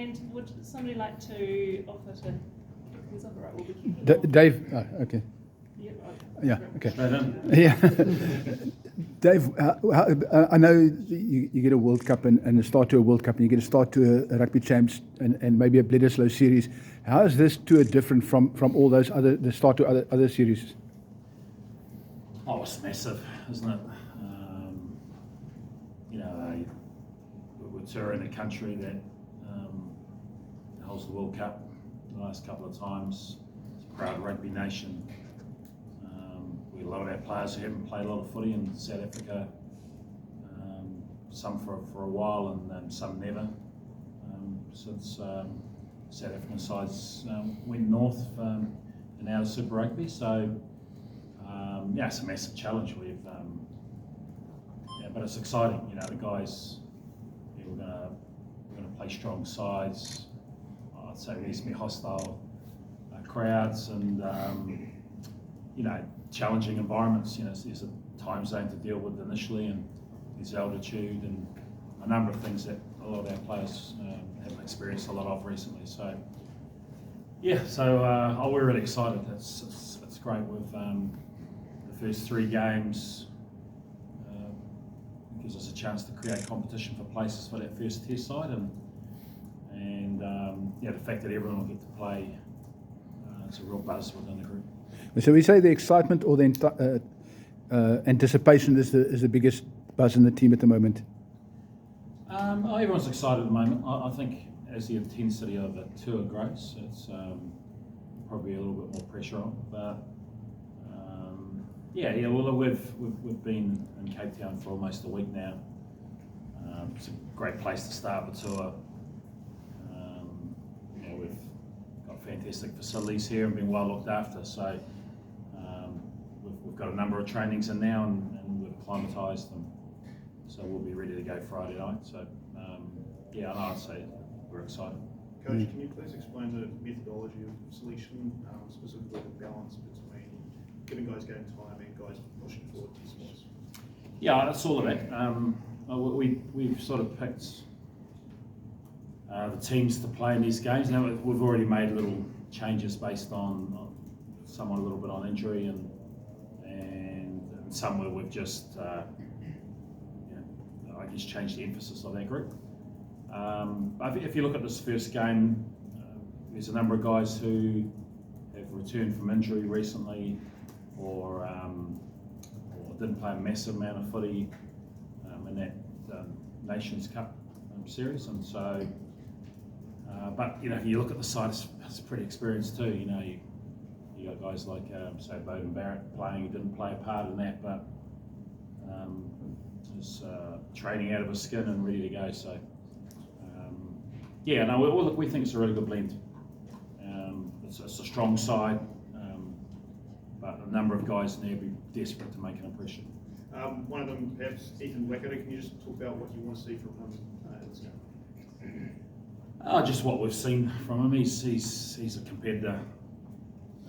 And would somebody like to offer to kick things off? All right, we'll be kicking off. Dave, okay. Yeah, okay. Yeah. Dave, I know you get a World Cup and a start to a World Cup, and you get a start to a Rugby Champs and maybe a Bledisloe series. How is this tour different from all those the start to other series? Oh, it's massive, isn't it? We're touring a country that holds the World Cup the last couple of times. It's a proud rugby nation. We have a lot of our players who haven't played a lot of footy in South Africa, some for a while and some never. Since South African sides went north and out of Super Rugby, so it's a massive challenge. But it's exciting. The guys. We're going to play strong sides. I'd say reasonably hostile crowds and challenging environments. There's a time zone to deal with initially, and there's altitude and a number of things that a lot of our players haven't experienced a lot of recently. So we're really excited. It's great with the first 3 games. Gives us a chance to create competition for places for that first test side, and the fact that everyone will get to play, it's a real buzz within the group. So we say the excitement or the anticipation is the biggest buzz in the team at the moment. Everyone's excited at the moment. I think as the intensity of the tour grows, it's probably a little bit more pressure on. But well, we've been in Cape Town for almost a week now. It's a great place to start the tour. We've got fantastic facilities here and been well looked after. So we've got a number of trainings in now, and we've acclimatised them. So we'll be ready to go Friday night. So I'd say we're excited. Coach, can you please explain the methodology of selection, specifically the balance between giving guys game time and guys pushing forward to spots? Yeah, that's all of it. We've sort of picked the teams to play in these games. Now we've already made little changes based on somewhat a little bit on injury and some where we've just changed the emphasis of that group. If you look at this first game, there's a number of guys who have returned from injury recently, or didn't play a massive amount of footy in that Nations Cup series, and so. But if you look at the side, it's pretty experienced too. You got guys like say Bowden Barrett playing, who didn't play a part in that, but is training out of his skin and ready to go. So we think it's a really good blend. It's a strong side, but a number of guys in there be desperate to make an impression. One of them, perhaps Ethan Waikato. Can you just talk about what you want to see from him in this game? Just what we've seen from him. He's a competitor.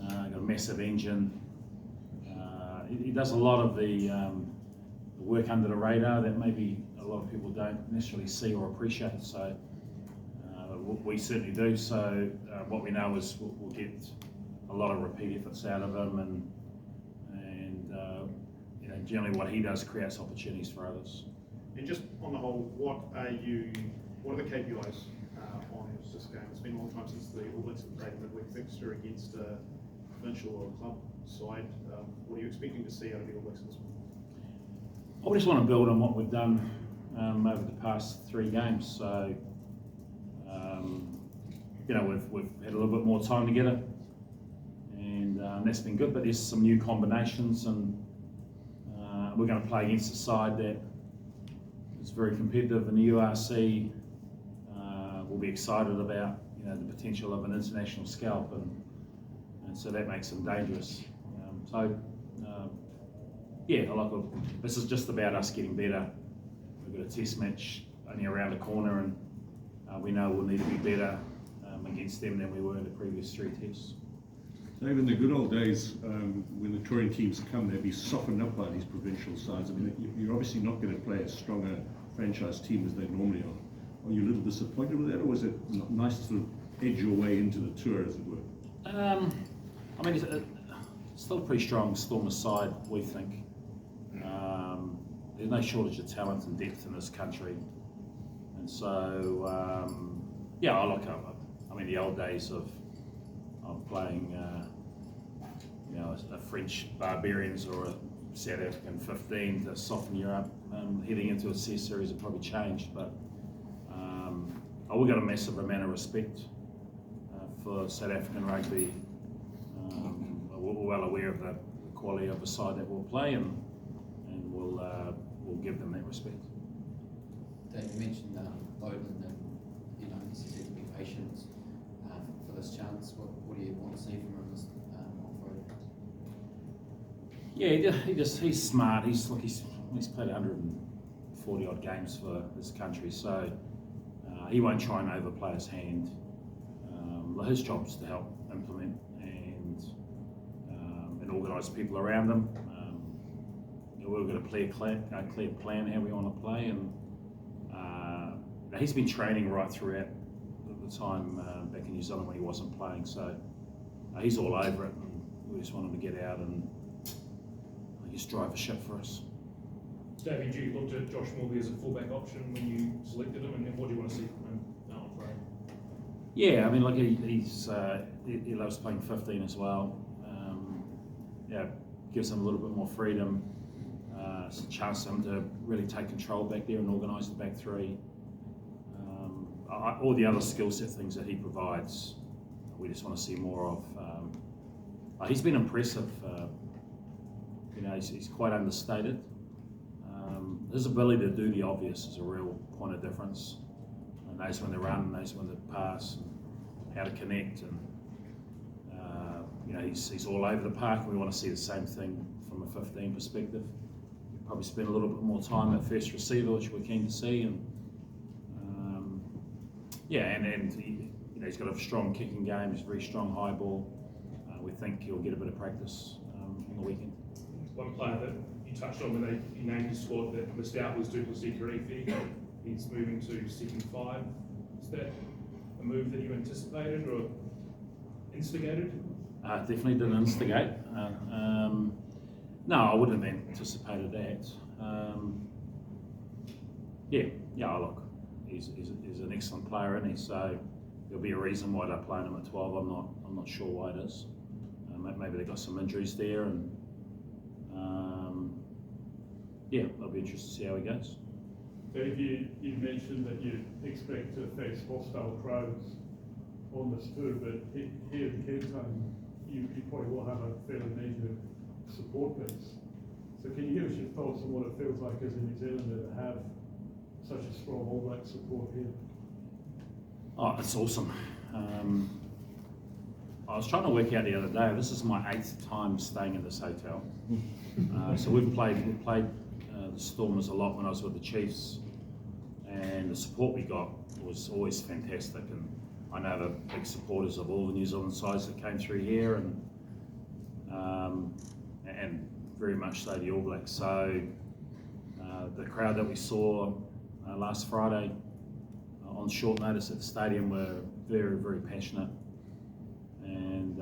Got a massive engine. He does a lot of the work under the radar that maybe a lot of people don't necessarily see or appreciate. So we certainly do. So what we know is we'll get a lot of repeat efforts out of him, and generally what he does creates opportunities for others. And just on the whole, what are the KPIs on this game? It's been a long time since the All Blacks have played a midweek fixture against a provincial or a club side. What are you expecting to see out of the All Blacks in this one? I just want to build on what we've done over the past 3 games. So, we've had a little bit more time together, and that's been good. But there's some new combinations, and we're going to play against a side that is very competitive in the URC. We'll be excited about the potential of an international scalp, and so that makes them dangerous. This is just about us getting better. We've got a test match only around the corner, and we know we'll need to be better against them than we were in the previous 3 tests. Dave, in the good old days, when the touring teams come, they'd be softened up by these provincial sides. I mean, you're obviously not going to play as strong a franchise team as they normally are. Are you a little disappointed with that, or was it nice to sort of edge your way into the tour, as it were? I mean, it's still a pretty strong Stormers side, we think. There's no shortage of talent and depth in this country, and so yeah, I look up. I mean, the old days of playing, you know, a French Barbarians or a South African 15 to soften you up, heading into a C series have probably changed, but we've got a massive amount of respect for South African rugby. We're well aware of the quality of the side that we'll play, and we'll give them that respect. Dave, you mentioned Bowden, and you know, he said to be patient for this chance. What do you want to see from him this off-road? Yeah, he's smart. He's played 140 odd games for this country, so he won't try and overplay his hand. His job is to help implement and organise people around him. We've got a clear plan how we want to play, and he's been training right throughout the time back in New Zealand when he wasn't playing, so he's all over it, and we just want him to get out and just drive the ship for us. David, you looked at Josh Morley as a fullback option when you selected him, and what do you want to see from him now on Friday? Yeah, I mean, look, he loves playing 15 as well. Yeah, gives him a little bit more freedom. It's a chance for him to really take control back there and organise the back three. All the other skill set things that he provides, we just want to see more of. He's been impressive. You know, he's quite understated. His ability to do the obvious is a real point of difference. He knows when to run, knows when to pass, and how to connect, and you know, he's all over the park. We want to see the same thing from a 15 perspective. Probably spend a little bit more time at first receiver, which we're keen to see, and yeah, and he, you know, he's got a strong kicking game. He's very strong high ball. We think he'll get a bit of practice on the weekend. One player that you touched on when you named his squad that missed out was Duplessis Karifi. He's moving to second 5. Is that a move that you anticipated or instigated? Definitely didn't instigate. No, I wouldn't have anticipated that. Yeah. Look, he's an excellent player, isn't he? So there'll be a reason why they're playing him at 12. I'm not sure why it is. Maybe they got some injuries there, and yeah, I'll be interested to see how he goes. Dave, you mentioned that you expect to face hostile crowds on this tour, but here in Cape Town, you probably will have a fairly major support base. So can you give us your thoughts on what it feels like as a New Zealander to have such a strong All Black support here? Oh, it's awesome. I was trying to work out the other day, this is my 8th time staying in this hotel. So we've played the Stormers a lot when I was with the Chiefs, and the support we got was always fantastic, and I know the big supporters of all the New Zealand sides that came through here, and very much so the All Blacks. So the crowd that we saw last Friday on short notice at the stadium were very, very passionate, and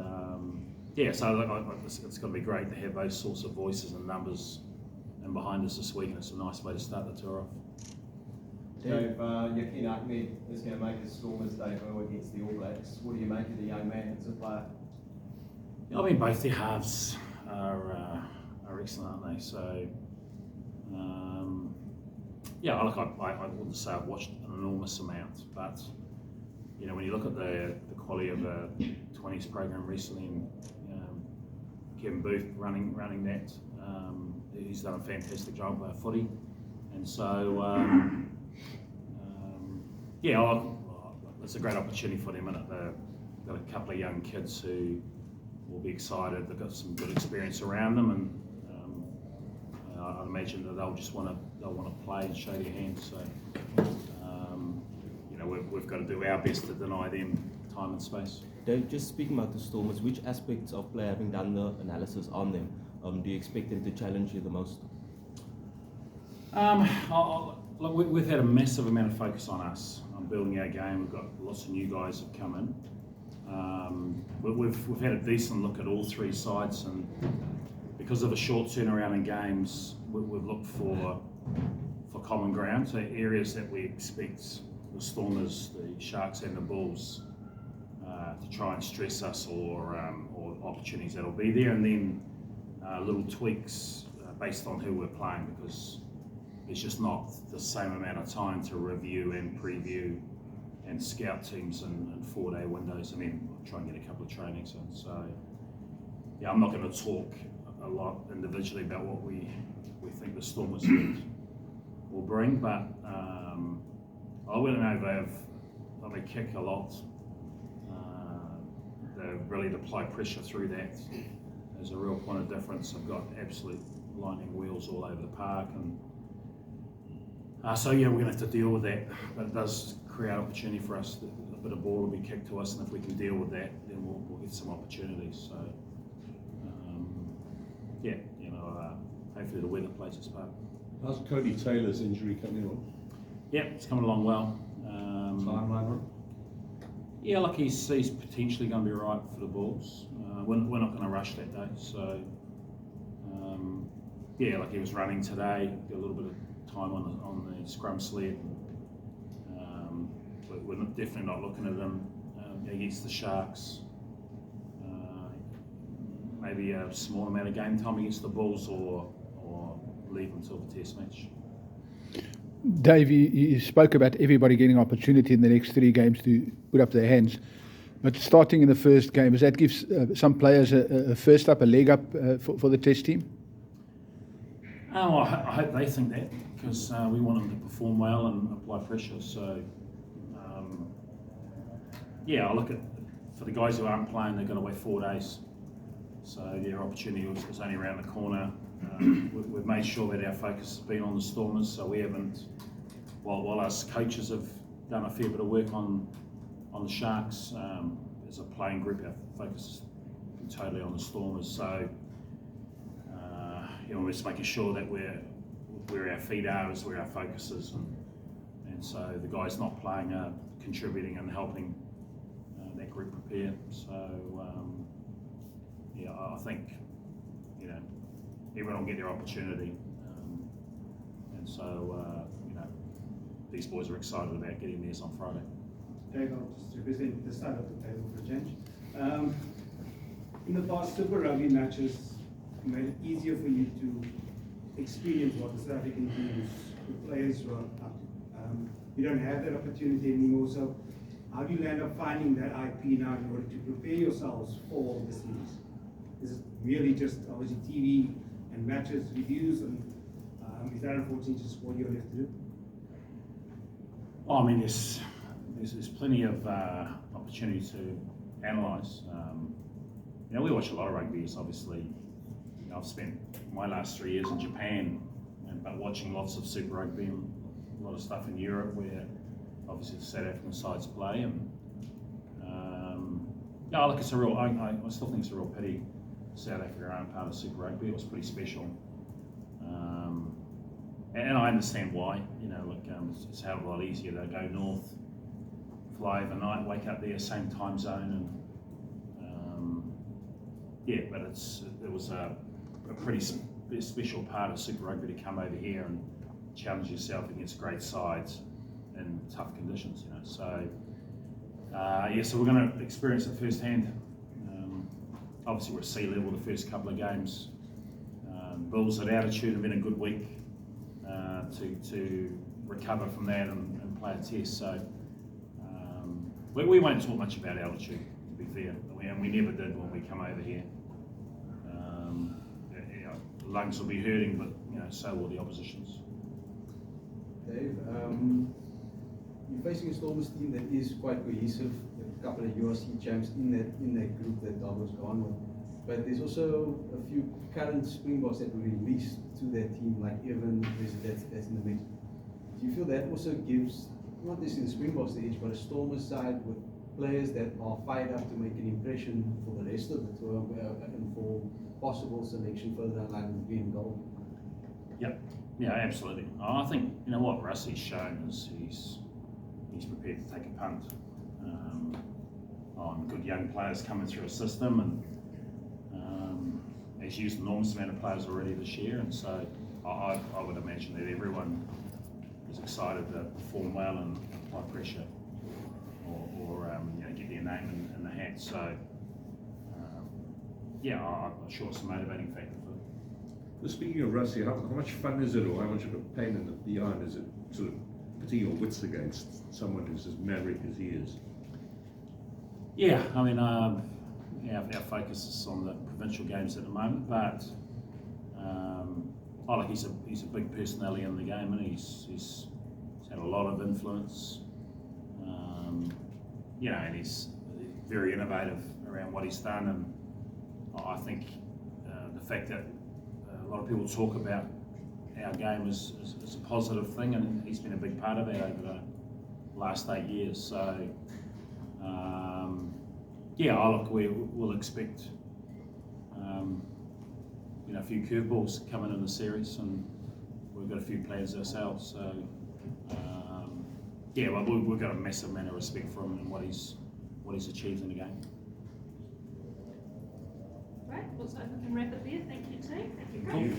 yeah, so it's going to be great to have those sorts of voices and numbers and behind us this week, and it's a nice way to start the tour off. Dave, Yakin Ahmed is going to make his Stormers debut against the All Blacks. What do you make of the young man as a player? I mean, both their halves are excellent, aren't they? So, yeah, look, I wouldn't say I've watched an enormous amount, but you know, when you look at the quality of the 20s program recently, and Kevin Booth running that, he's done a fantastic job with our footy, and so yeah, it's a great opportunity for them, and they've got a couple of young kids who will be excited. They've got some good experience around them, and I'd imagine that they'll want to play and show their hands. So you know, we've got to do our best to deny them time and space. Dave, just speaking about the Stormers, which aspects of play, having done the analysis on them, do you expect them to challenge you the most? Look, we've had a massive amount of focus on us. I building our game. We've got lots of new guys have come in. We've had a decent look at all three sides, and because of a short turnaround in games, we've looked for common ground, so areas that we expect the Stormers, the Sharks and the Bulls to try and stress us, or opportunities that'll be there, and then little tweaks based on who we're playing, because it's just not the same amount of time to review and preview and scout teams in 4-day windows. I mean, I'll try and get a couple of trainings in. So yeah, I'm not going to talk a lot individually about what we think the Stormers will bring, but I wouldn't know they kick a lot. They're really to apply pressure through that is a real point of difference. I've got absolute lightning wheels all over the park, and so yeah, we're going to have to deal with that. But it does create opportunity for us. A bit of ball will be kicked to us, and if we can deal with that, then we'll get some opportunities. So yeah, hopefully the weather plays its part. How's Cody Taylor's injury coming on? Yeah, it's coming along well. Timeline on it? Yeah, like he's potentially going to be right for the Bulls. We're not going to rush that day, so yeah, like he was running today, got a little bit of time on the scrum sled. But we're definitely not looking at him against the Sharks. Maybe a small amount of game time against the Bulls, or leave until the Test match. Dave, you spoke about everybody getting opportunity in the next 3 games to put up their hands. But starting in the first game, does that give some players a leg up for the Test team? Oh, I hope they think that, because we want them to perform well and apply pressure. So, yeah, I look at, for the guys who aren't playing, they're going to wait 4 days. So their opportunity was only around the corner. We've made sure that our focus has been on the Stormers, so we haven't, while us coaches have done a fair bit of work on the Sharks, as a playing group, our focus has been totally on the Stormers. So we're just making sure that where our feet are is where our focus is, and so the guys not playing are contributing and helping that group prepare. So yeah, I think everyone will get their opportunity, and so these boys are excited about getting theirs on Friday. Dave, I'll just represent the side of the table for a change. In the past Super Rugby matches made it easier for you to experience what the South African teams, the players were up to. You don't have that opportunity anymore, so how do you end up finding that IP now in order to prepare yourselves for the series? Is it really just obviously TV and matches, reviews, and is that unfortunately just what you're left to do? Oh, I mean, there's plenty of opportunity to analyse. We watch a lot of rugby. It's obviously, I've spent my last 3 years in Japan, but watching lots of Super Rugby and a lot of stuff in Europe where obviously the South African sides play. And look, it's a real. I still think it's a real pity South Africa aren't part of Super Rugby. It was pretty special, and I understand why. It's a hell of a lot easier to go north, fly overnight, wake up there, same time zone, and yeah. But it was a pretty special part of Super Rugby to come over here and challenge yourself against great sides in tough conditions. So so we're going to experience it firsthand. Obviously, we're at sea level the first couple of games. Bulls at altitude have been a good week to recover from that and play a test. So we won't talk much about altitude, to be fair, and we never did when we come over here. The lungs will be hurting, but so will the oppositions. Dave, you're facing a Stormers team that is quite cohesive. A couple of URC champs in that group that Davo's gone with. But there's also a few current Springboks that were released to that team, like Evan, that's in the mix. Do you feel that also gives, not just in the Springboks the edge, but a Stormers side with players that are fired up to make an impression for the rest of the tour and for possible selection further down the line in green and gold? Yep. Yeah, absolutely. I think what Rusty's shown is he's prepared to take a punt on good young players coming through a system, and he's used an enormous amount of players already this year, and so I would imagine that everyone is excited to perform well and apply pressure or get their name in the hat. So I'm sure it's a motivating factor for them. Well, speaking of Rusty, how much fun is it, or how much of a pain in the behind is it sort of putting your wits against someone who's as maverick as he is? Yeah, I mean, our focus is on the provincial games at the moment, but he's a big personality in the game, and he's had a lot of influence. And he's very innovative around what he's done, and I think the fact that a lot of people talk about our game is a positive thing, and he's been a big part of that over the last 8 years. So, we'll expect a few curveballs coming in the series, and we've got a few plans ourselves. So, we've got a massive amount of respect for him and what he's achieved in the game. Right, looks like we can wrap it there. Thank you, team. Thank you, Rob.